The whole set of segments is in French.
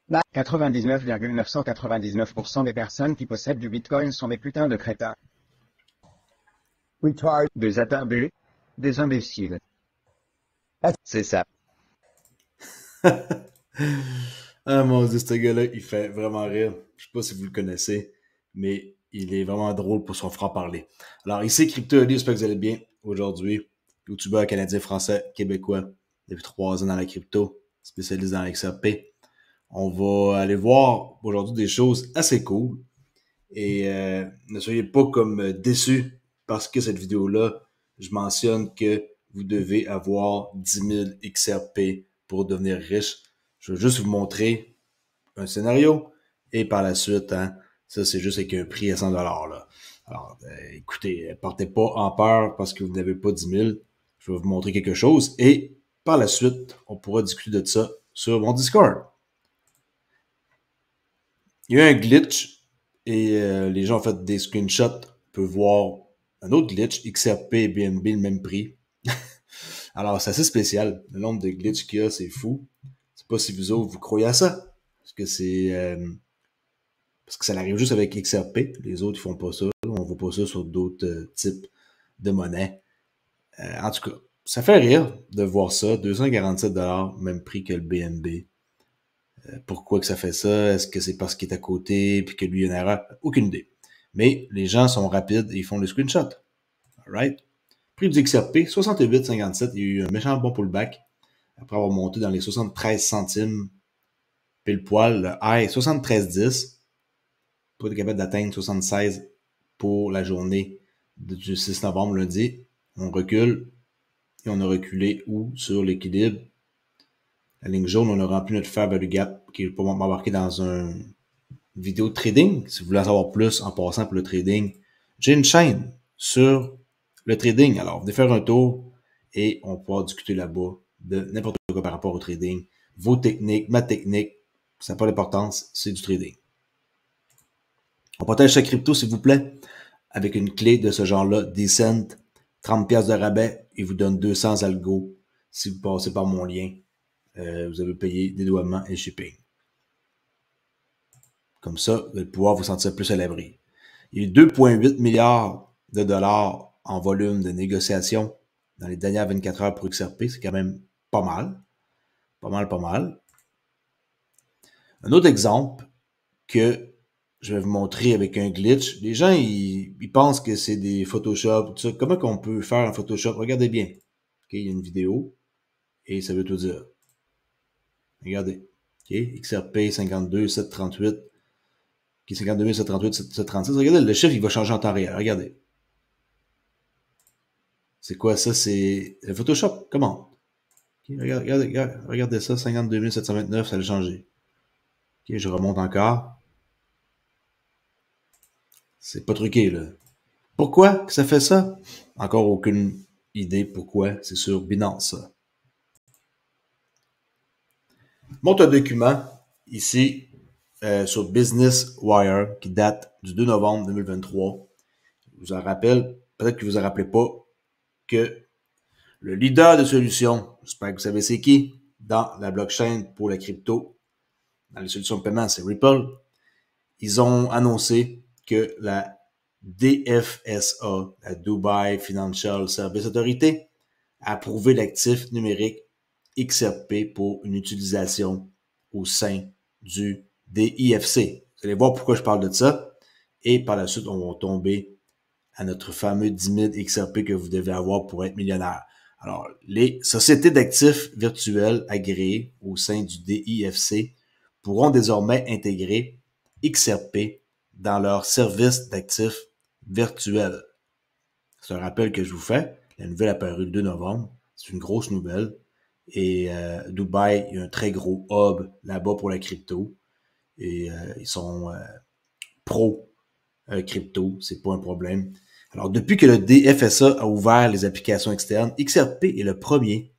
Là, 99,999% des personnes qui possèdent du Bitcoin sont des putains de crétins. retard. Des attardés. Des imbéciles. C'est ça. Ah mon Dieu, ce gars-là, il fait vraiment rire. Je sais pas si vous le connaissez, mais il est vraiment drôle pour son franc-parler. Alors ici, Crypto Ali, j'espère que vous allez bien aujourd'hui. YouTubeur canadien, français, québécois, depuis 3 ans dans la crypto, spécialisé dans XRP. On va aller voir aujourd'hui des choses assez cool. Et ne soyez pas comme déçus parce que cette vidéo-là, je mentionne que vous devez avoir 10 000 XRP pour devenir riche. Je vais juste vous montrer un scénario et par la suite, hein, ça c'est juste avec un prix à 100 là. Alors, écoutez, partez pas en peur parce que vous n'avez pas 10 000. Je vais vous montrer quelque chose et par la suite, on pourra discuter de ça sur mon Discord. Il y a eu un glitch et les gens ont fait des screenshots. On peut voir un autre glitch, XRP et BNB le même prix. Alors, c'est assez spécial. Le nombre de glitches qu'il y a, c'est fou. Je sais pas si vous autres, vous croyez à ça. Parce que ça arrive juste avec XRP. Les autres, ils font pas ça. On voit pas ça sur d'autres types de monnaies. En tout cas, ça fait rire de voir ça. 247$, même prix que le BNB. Pourquoi que ça fait ça? Est-ce que c'est parce qu'il est à côté puis que lui, il y a une erreur? Aucune idée. Mais les gens sont rapides et ils font le screenshot. Alright? Prix du XRP, 68,57. Il y a eu un méchant bon pullback. Après avoir monté dans les 73 centimes, pile poil, le high 73,10. Pas être capable d'atteindre 76 pour la journée du 6 novembre, lundi. On recule et on a reculé où? Sur l'équilibre. La ligne jaune, on a rempli notre fair value gap qui est pour m'embarquer dans une vidéo de trading. Si vous voulez en savoir plus en passant pour le trading, j'ai une chaîne sur le trading. Alors, venez faire un tour et on pourra discuter là-bas de n'importe quoi par rapport au trading. Vos techniques, ma technique, ça n'a pas d'importance, c'est du trading. On protège sa crypto, s'il vous plaît, avec une clé de ce genre-là, Decent, 30$ de rabais, et vous donne 200 algo si vous passez par mon lien. Vous avez payé dédouanement et shipping. Comme ça, vous allez pouvoir vous sentir plus à l'abri. Il y a eu 2,8 milliards de dollars en volume de négociation dans les dernières 24 heures pour XRP. C'est quand même pas mal. Pas mal, pas mal. Un autre exemple que je vais vous montrer avec un glitch. Les gens, ils pensent que c'est des Photoshop, tout ça. Comment qu'on peut faire un Photoshop? Regardez bien. Okay, il y a une vidéo et ça veut tout dire. Regardez. Okay, XRP 52 738. Okay, 52 738 736. Regardez, le chiffre, il va changer en temps réel. Regardez. C'est quoi ça? C'est le Photoshop. Comment? Okay, regardez ça. 52 729, ça a changé. Okay, je remonte encore. C'est pas truqué, là. Pourquoi que ça fait ça? Encore aucune idée pourquoi. C'est sur Binance, ça. Montre un document ici sur Business Wire qui date du 2 novembre 2023. Je vous en rappelle, peut-être que vous en rappelez pas, que le leader de solutions, j'espère que vous savez c'est qui, dans la blockchain pour la crypto, dans les solutions de paiement, c'est Ripple. Ils ont annoncé que la DFSA, la Dubai Financial Service Authority, a approuvé l'actif numérique XRP pour une utilisation au sein du DIFC. Vous allez voir pourquoi je parle de ça. Et par la suite, on va tomber à notre fameux 10 000 XRP que vous devez avoir pour être millionnaire. Alors, les sociétés d'actifs virtuels agréées au sein du DIFC pourront désormais intégrer XRP dans leur service d'actifs virtuels. C'est un rappel que je vous fais. La nouvelle apparue le 2 novembre. C'est une grosse nouvelle. Et Dubaï, il y a un très gros hub là-bas pour la crypto. Et ils sont pro crypto, c'est pas un problème. Alors, depuis que le DFSA a ouvert les applications externes, XRP est le premier,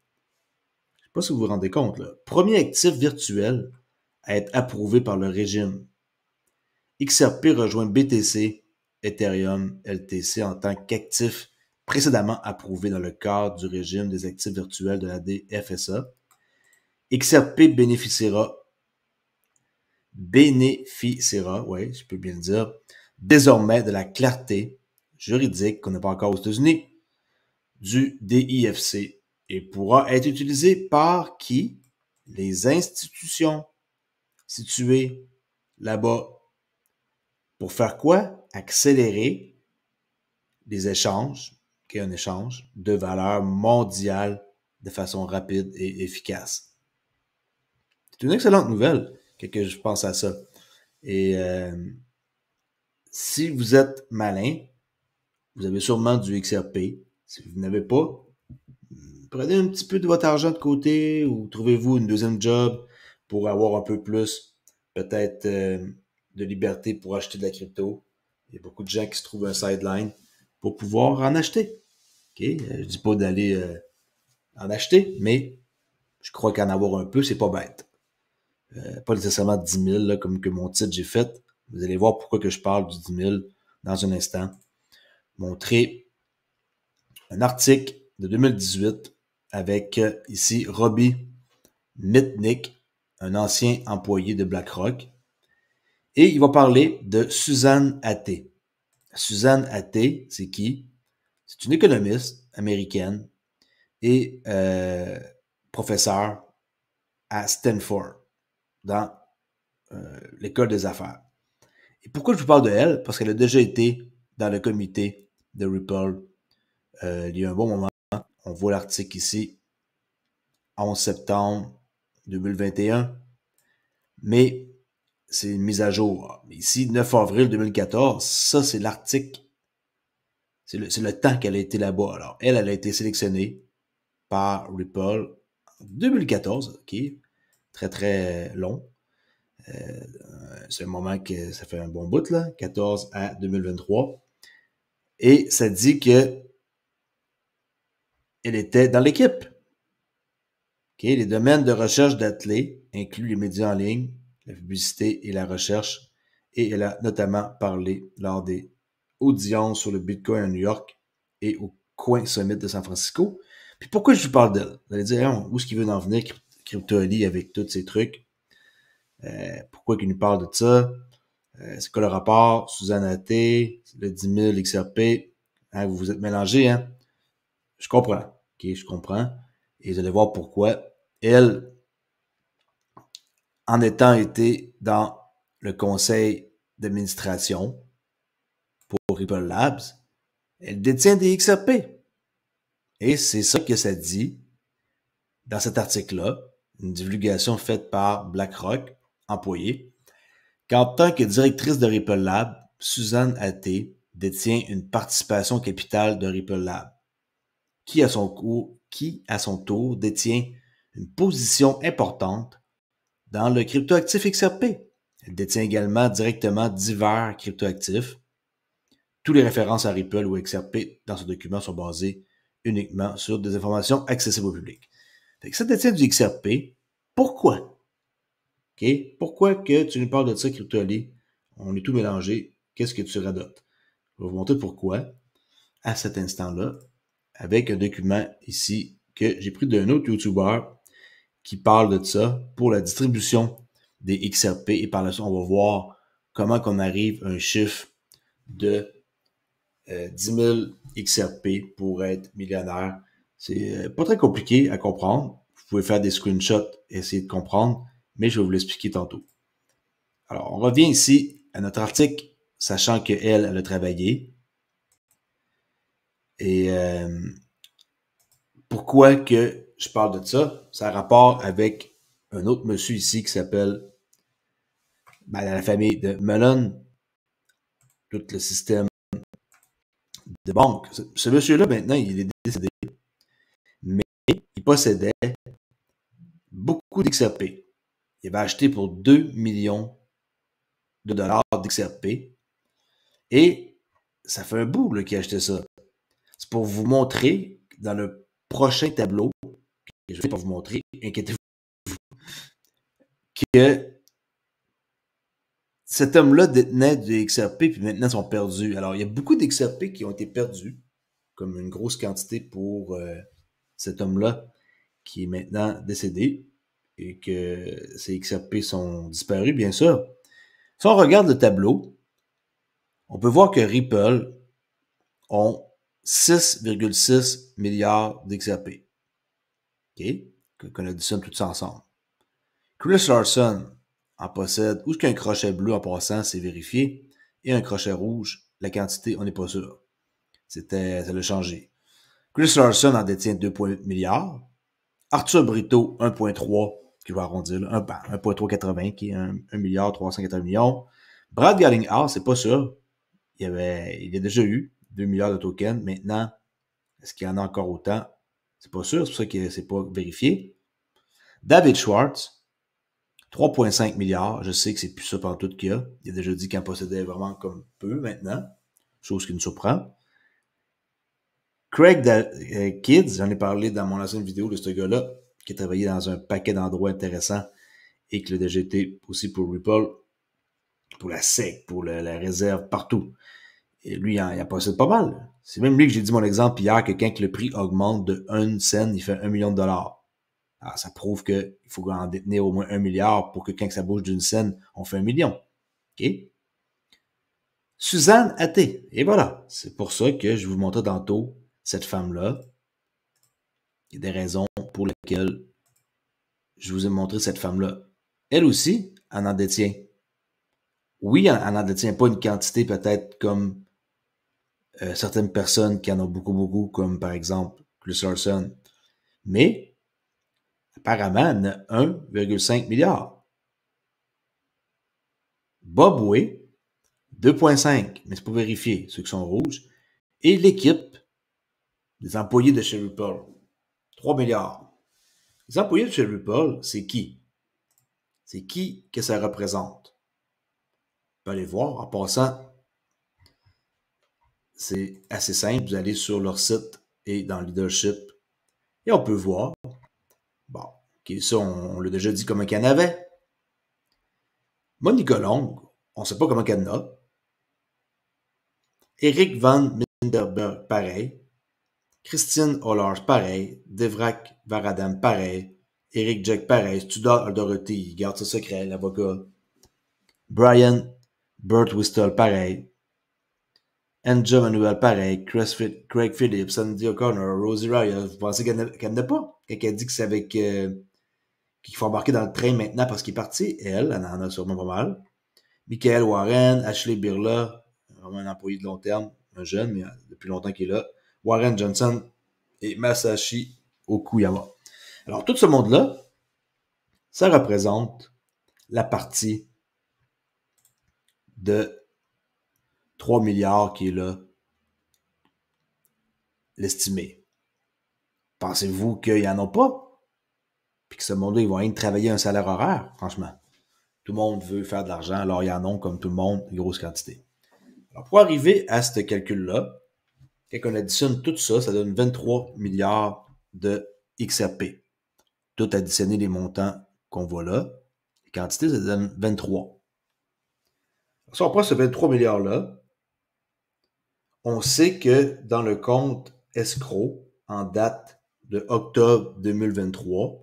je sais pas si vous vous rendez compte, là, premier actif virtuel à être approuvé par le régime. XRP rejoint BTC, Ethereum, LTC en tant qu'actif précédemment approuvé dans le cadre du régime des actifs virtuels de la DFSA. XRP bénéficiera bénéficiera, oui, je peux bien le dire, désormais de la clarté juridique qu'on n'a pas encore aux États-Unis du DIFC et pourra être utilisé par qui? Les institutions situées là-bas. Pour faire quoi? Accélérer les échanges, un échange de valeur mondiale de façon rapide et efficace. C'est une excellente nouvelle que je pense à ça. Et si vous êtes malin, vous avez sûrement du XRP. Si vous n'avez pas, prenez un petit peu de votre argent de côté ou trouvez-vous une deuxième job pour avoir un peu plus, peut-être, de liberté pour acheter de la crypto. Il y a beaucoup de gens qui se trouvent un sideline pour pouvoir en acheter. Okay? Je dis pas d'aller en acheter, mais je crois qu'en avoir un peu, c'est pas bête. Pas nécessairement 10 000, là, comme que mon titre j'ai fait. Vous allez voir pourquoi que je parle du 10 000 dans un instant. Montrer un article de 2018 avec ici Robbie Mitnick, un ancien employé de BlackRock. Et il va parler de Suzanne Athey. Suzanne Athey, c'est qui? C'est une économiste américaine et professeure à Stanford, dans l'école des affaires. Et pourquoi je vous parle de elle? Parce qu'elle a déjà été dans le comité de Ripple il y a un bon moment. On voit l'article ici, 11 septembre 2021. Mais c'est une mise à jour. Ici, 9 avril 2014, ça c'est l'article. C'est le temps qu'elle a été là-bas. Alors, elle a été sélectionnée par Ripple en 2014, ok? Très, très long. C'est un moment que ça fait un bon bout, là, 14 à 2023. Et ça dit que elle était dans l'équipe. Okay? Les domaines de recherche d'Athey incluent les médias en ligne, la publicité et la recherche. Et elle a notamment parlé lors des audiences sur le Bitcoin à New York et au Coin Summit de San Francisco. Puis pourquoi je vous parle d'elle? Vous allez dire, hein, où est-ce qu'il veut en venir, Crypto.ly, avec tous ces trucs? Pourquoi il nous parle de ça? C'est quoi le rapport? Suzanne Athey, le 10 000 XRP. Hein, vous vous êtes mélangés, hein? Je comprends. OK, je comprends. Et vous allez voir pourquoi. Elle, en étant été dans le conseil d'administration pour Ripple Labs, elle détient des XRP. Et c'est ça que ça dit dans cet article-là, une divulgation faite par BlackRock, employé, qu'en tant que directrice de Ripple Lab, Suzanne Athey détient une participation capitale de Ripple Lab, qui à son tour détient une position importante dans le cryptoactif XRP. Elle détient également directement divers cryptoactifs. Toutes les références à Ripple ou XRP dans ce document sont basées uniquement sur des informations accessibles au public. Fait que ça détient du XRP. Pourquoi? Okay? Pourquoi que tu nous parles de ça, Crypto.ly? On est tout mélangé. Qu'est-ce que tu radotes? Je vais vous montrer pourquoi à cet instant-là avec un document ici que j'ai pris d'un autre YouTuber qui parle de ça pour la distribution des XRP et par la suite, on va voir comment qu'on arrive à un chiffre de 10 000 XRP pour être millionnaire. C'est pas très compliqué à comprendre. Vous pouvez faire des screenshots et essayer de comprendre, mais je vais vous l'expliquer tantôt. Alors, on revient ici à notre article, sachant qu'elle, elle a travaillé. Et pourquoi que je parle de ça? Ça a rapport avec un autre monsieur ici qui s'appelle la famille de Mellon, tout le système de banque. Ce monsieur-là, maintenant, il est décédé, mais il possédait beaucoup d'XRP. Il avait acheté pour 2 millions de dollars d'XRP et ça fait un bout qu'il a acheté ça. C'est pour vous montrer dans le prochain tableau que je vais pas vous montrer, inquiétez-vous, que cet homme-là détenait du XRP puis maintenant ils sont perdus. Alors, il y a beaucoup d'XRP qui ont été perdus, comme une grosse quantité pour cet homme-là qui est maintenant décédé. et que ces XRP sont disparus, bien sûr. Si on regarde le tableau, on peut voir que Ripple ont 6,6 milliards d'XRP. OK? Qu'on additionne tout ça ensemble. Chris Larson en possède, ou qu'un crochet bleu en passant, c'est vérifié, et un crochet rouge, la quantité, on n'est pas sûr. Ça l'a changé. Chris Larson en détient 2,8 milliards. Arthur Brito, 1,3, qui va arrondir, 1,380, qui est 1 milliard 380 millions. Brad Garlinghouse, c'est pas sûr. Il y a déjà eu 2 milliards de tokens. Maintenant, est-ce qu'il y en a encore autant? C'est pas sûr, c'est pour ça que c'est pas vérifié. David Schwartz, 3,5 milliards. Je sais que c'est plus ça partout qu'il y a. Il a déjà dit qu'il en possédait vraiment comme peu maintenant. Chose qui nous surprend. Craig Kids, j'en ai parlé dans mon ancienne vidéo de ce gars-là, qui a travaillé dans un paquet d'endroits intéressants et qui l'a déjà été aussi pour Ripple, pour la SEC, pour la réserve, partout. Et lui, il en possède pas mal. C'est même lui que j'ai dit mon exemple hier, que quand le prix augmente de 1 cent, il fait 1 million de dollars. Alors, ça prouve qu'il faut en détenir au moins 1 milliard pour que quand ça bouge d'une scène, on fait 1 million. OK? Suzanne Athé. Et voilà. C'est pour ça que je vous montrais tantôt cette femme-là. Il y a des raisons pour lesquelles je vous ai montré cette femme-là. Elle aussi, elle en détient. Oui, elle n'en détient pas une quantité peut-être comme certaines personnes qui en ont beaucoup, beaucoup, comme par exemple Chris Larson. Mais apparemment, elle en a 1,5 milliard. Bob Way, 2,5, mais c'est pas vérifié, ceux qui sont rouges. Et l'équipe des employés de chez Ripple, 3 milliards. Les employés de chez Ripple, c'est qui? C'est qui que ça représente? On peut aller voir. En passant, c'est assez simple. Vous allez sur leur site et dans Leadership et on peut voir. Bon, okay, ça, on l'a déjà dit comment il y en avait. Monica Long, on ne sait pas comment il y en a. Eric Van Minderberg, pareil. Christine Hollars, pareil. Devrak Varadam, pareil. Eric Jack, pareil. Studart Aldoroti, il garde ce secret, l'avocat. Brian Burt Whistle, pareil. Andrew Manuel, pareil. Craig Phillips, Sandy O'Connor, Rosie Raya. Vous pensez qu'elle n'en a pas? Quand elle dit que c'est avec qu'il faut embarquer dans le train maintenant parce qu'il est parti, elle en a sûrement pas mal. Michael Warren, Ashley Birla, vraiment un employé de long terme, un jeune, mais depuis longtemps qu'il est là. Warren Johnson et Masashi Okuyama. Alors, tout ce monde-là, ça représente la partie de 3 milliards qui est là, l'estimé. Pensez-vous qu'il n'y en a pas? Puis que ce monde-là, ils vont rien travailler un salaire horaire, franchement. Tout le monde veut faire de l'argent, alors il y en a comme tout le monde, une grosse quantité. Alors, pour arriver à ce calcul-là, quand on additionne tout ça, ça donne 23 milliards de XRP. Tout additionner les montants qu'on voit là. Les quantités, ça donne 23. Si on prend ce 23 milliards-là, on sait que dans le compte escroc, en date de octobre 2023,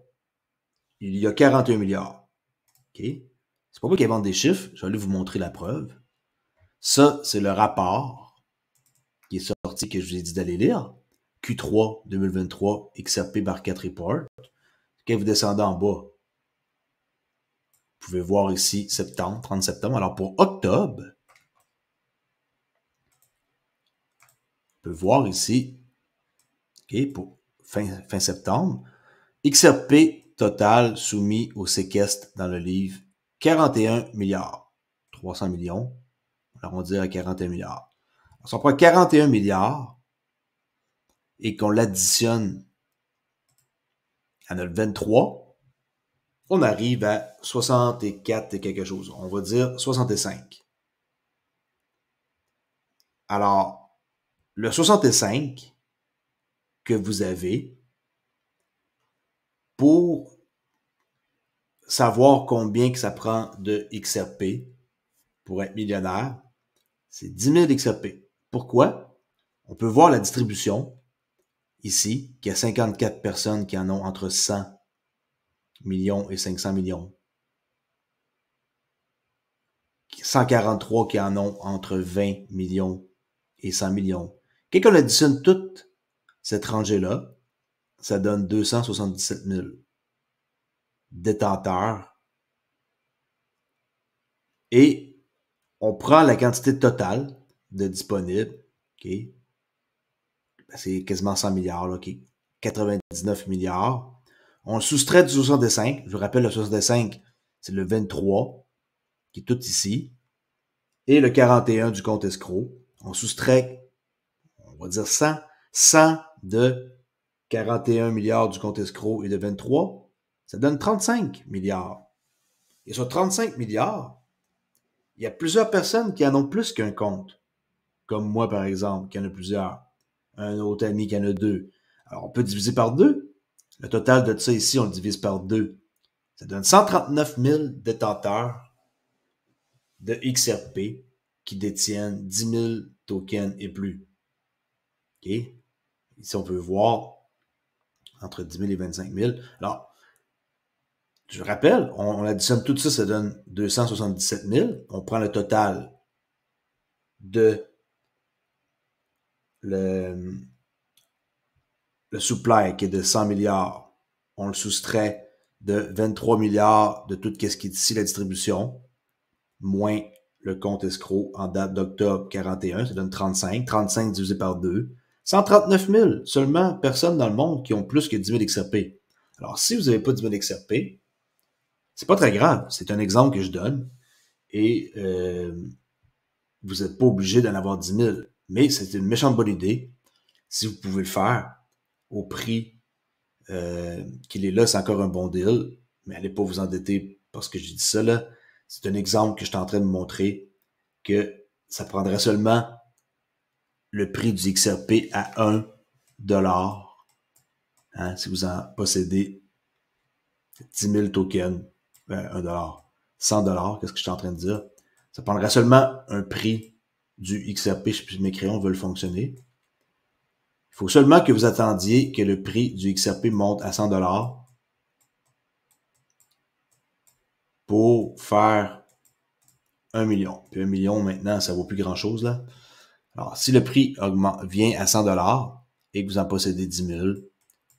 il y a 41 milliards. OK? C'est pas moi qui invente des chiffres, je vais aller vous montrer la preuve. Ça, c'est le rapport qui est sorti, que je vous ai dit d'aller lire. Q3 2023, XRP Market Report. Quand vous descendez en bas, vous pouvez voir ici septembre, 30 septembre. Alors pour octobre, on peut voir ici, OK, pour fin septembre, XRP total soumis au séquestre dans le livre, 41 milliards. 300 millions, on arrondit à 41 milliards. Alors, si on prend 41 milliards et qu'on l'additionne à notre 23, on arrive à 64 et quelque chose. On va dire 65. Alors, le 65 que vous avez, pour savoir combien que ça prend de XRP pour être millionnaire, c'est 10 000 XRP. Pourquoi? On peut voir la distribution ici, qu'il y a 54 personnes qui en ont entre 100 millions et 500 millions. 143 qui en ont entre 20 millions et 100 millions. Quand on additionne toute cette rangée-là, ça donne 277 000 détenteurs. Et on prend la quantité totale de disponibles, ok? C'est quasiment 100 milliards, là, ok? 99 milliards. On le soustrait du 65. Je vous rappelle, le 65, c'est le 23, qui est tout ici. Et le 41 du compte escroc. On soustrait, on va dire 100 de 41 milliards du compte escroc et de 23. Ça donne 35 milliards. Et sur 35 milliards, il y a plusieurs personnes qui en ont plus qu'un compte. Comme moi, par exemple, qui en a plusieurs. Un autre ami qui en a 2. Alors, on peut diviser par 2. Le total de ça ici, on le divise par 2. Ça donne 139 000 détenteurs de XRP qui détiennent 10 000 tokens et plus. OK? Ici, on peut voir entre 10 000 et 25 000. Alors, je rappelle, on additionne tout ça, ça donne 277 000. On prend le total de le supply qui est de 100 milliards. On le soustrait de 23 milliards de tout ce qui est ici, la distribution, moins le compte escroc en date d'octobre 41, ça donne 35. 35 divisé par 2. 139 000 seulement personnes dans le monde qui ont plus que 10 000 XRP. Alors, si vous n'avez pas 10 000 XRP, c'est pas très grave. C'est un exemple que je donne. Et vous n'êtes pas obligé d'en avoir 10 000. Mais c'est une méchante bonne idée. Si vous pouvez le faire au prix qu'il est là, c'est encore un bon deal. Mais allez pas vous endetter parce que j'ai dit ça là. C'est un exemple que je suis en train de montrer que ça prendrait seulement le prix du XRP à 1 dollar. Hein, si vous en possédez 10 000 tokens, 1 dollar, 100 dollars, qu'est-ce que je suis en train de dire? Ça prendrait seulement un prix du XRP, si mes crayons veulent fonctionner. Il faut seulement que vous attendiez que le prix du XRP monte à 100 dollars pour faire 1 million. Puis 1 million, maintenant, ça vaut plus grand-chose, là. Alors, si le prix vient à 100 dollars et que vous en possédez 10 000,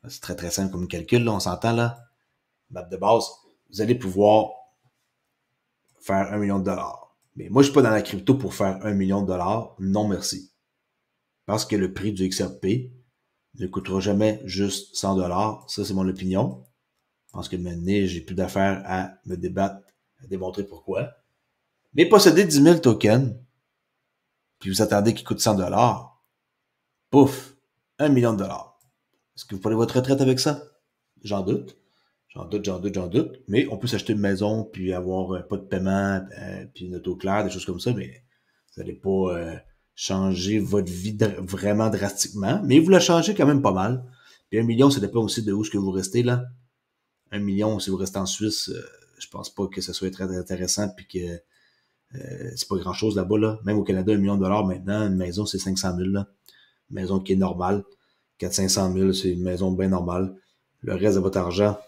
c'est très, très simple comme calcul, là, on s'entend, là. Map de base, vous allez pouvoir faire 1 million de dollars. Mais moi, je suis pas dans la crypto pour faire 1 million de dollars. Non, merci. Parce que le prix du XRP ne coûtera jamais juste 100 dollars. Ça, c'est mon opinion. Je pense que maintenant, j'ai plus d'affaires à me débattre, à démontrer pourquoi. Mais posséder 10 000 tokens, puis vous attendez qu'il coûte 100 dollars, pouf, 1 million de dollars. Est-ce que vous prenez votre retraite avec ça? J'en doute. J'en doute. Mais on peut s'acheter une maison, puis avoir pas de paiement, puis une auto claire, des choses comme ça, mais vous n'allez pas changer votre vie vraiment drastiquement. Mais vous la changez quand même pas mal. Puis 1 million, ça dépend aussi de où est-ce que vous restez, là. 1 million, si vous restez en Suisse, je pense pas que ça soit très intéressant, puis que c'est pas grand-chose là-bas, là. Même au Canada, 1 million de dollars maintenant, une maison, c'est 500 000, là. Une maison qui est normale. 400-500 000, c'est une maison bien normale. Le reste de votre argent,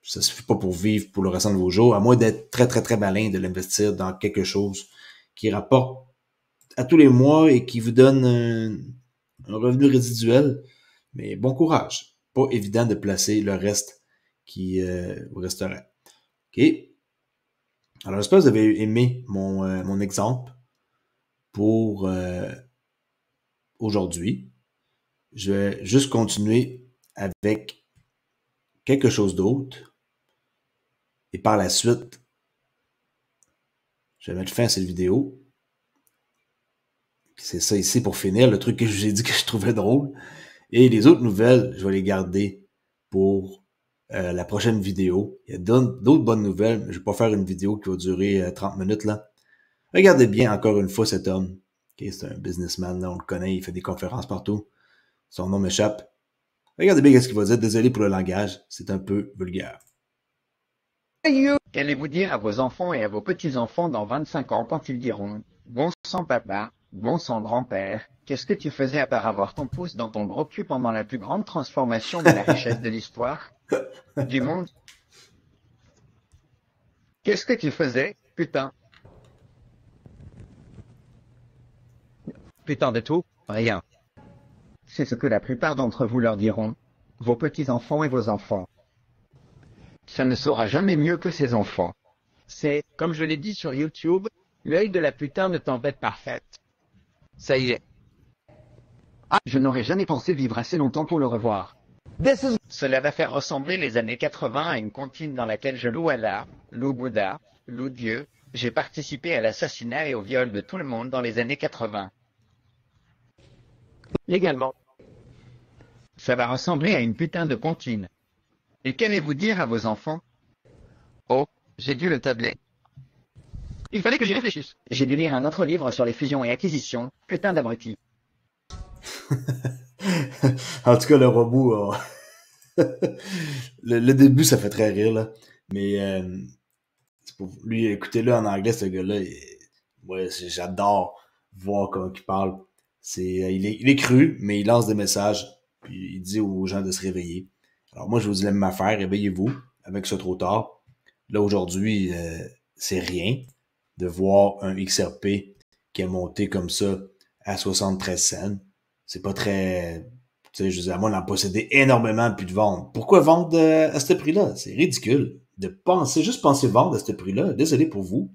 ça suffit pas pour vivre pour le restant de vos jours, à moins d'être très, très, très malin de l'investir dans quelque chose qui rapporte à tous les mois et qui vous donne un revenu résiduel. Mais bon courage. Pas évident de placer le reste qui vous resterait. OK? Alors, j'espère que vous avez aimé mon exemple pour aujourd'hui. Je vais juste continuer avec quelque chose d'autre. Et par la suite, je vais mettre fin à cette vidéo. C'est ça ici pour finir, le truc que je vous ai dit que je trouvais drôle. Et les autres nouvelles, je vais les garder pour la prochaine vidéo. Il y a d'autres bonnes nouvelles, mais je vais pas faire une vidéo qui va durer 30 minutes là. Regardez bien encore une fois cet homme. Okay, c'est un businessman, là, on le connaît, il fait des conférences partout. Son nom m'échappe. Regardez bien ce qu'il va dire. Désolé pour le langage, c'est un peu vulgaire. Qu'allez-vous dire à vos enfants et à vos petits-enfants dans 25 ans quand ils diront « Bon sang papa, bon sang grand-père, qu'est-ce que tu faisais à part avoir ton pouce dans ton gros cul pendant la plus grande transformation de la richesse de l'histoire du monde ?» Qu'est-ce que tu faisais, putain? Putain de tout, rien. C'est ce que la plupart d'entre vous leur diront. Vos petits-enfants et vos enfants. Ça ne sera jamais mieux que ces enfants. C'est, comme je l'ai dit sur YouTube, l'œil de la putain de tempête parfaite. Ça y est. Je n'aurais jamais pensé vivre assez longtemps pour le revoir. Cela va faire ressembler les années 80 à une comptine dans laquelle je loue Allah, loue Bouddha, loue Dieu. J'ai participé à l'assassinat et au viol de tout le monde dans les années 80. Légalement. Ça va ressembler à une putain de comptine. Et qu'allez-vous dire à vos enfants? Oh, j'ai dû le tabler. Il fallait que j'y réfléchisse. J'ai dû lire un autre livre sur les fusions et acquisitions. Putain d'abruti. En tout cas, le robot, le début, ça fait très rire, là. Mais c'est pour lui, écoutez-le en anglais, ce gars-là. Ouais, j'adore voir comment il parle. Il est cru, mais il lance des messages. Puis il dit aux gens de se réveiller. Alors moi, je vous dis la même affaire, réveillez-vous avec ce trop tard. Là, aujourd'hui, c'est rien de voir un XRP qui est monté comme ça à 73 cents. C'est pas très... Tu sais, je veux dire, moi, on en possédait énormément puis de vendre. Pourquoi vendre à ce prix-là? C'est ridicule. Juste penser vendre à ce prix-là. Désolé pour vous.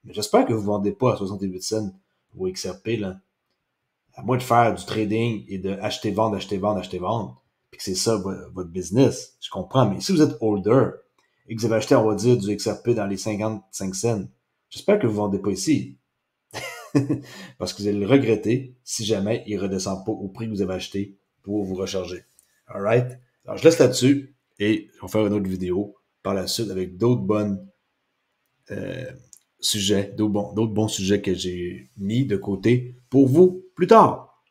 Mais j'espère que vous ne vendez pas à 68 cents au XRP, là. À moins de faire du trading et de acheter, vendre, acheter, vendre, acheter, vendre. Puis que c'est ça votre business. Je comprends. Mais si vous êtes holder et que vous avez acheté, on va dire, du XRP dans les 55 cents, j'espère que vous ne vendez pas ici. Parce que vous allez le regretter si jamais il ne redescend pas au prix que vous avez acheté pour vous recharger. Alright? Alors, je laisse là-dessus et on va faire une autre vidéo par la suite avec d'autres bons sujets, d'autres bons sujets que j'ai mis de côté pour vous plus tard.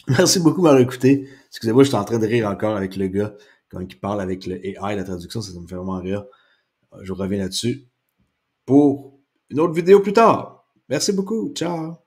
Merci beaucoup de m'avoir écouté. Excusez-moi, je suis en train de rire encore avec le gars quand il parle avec le AI, la traduction, ça me fait vraiment rire. Je reviens là-dessus pour une autre vidéo plus tard. Merci beaucoup. Ciao!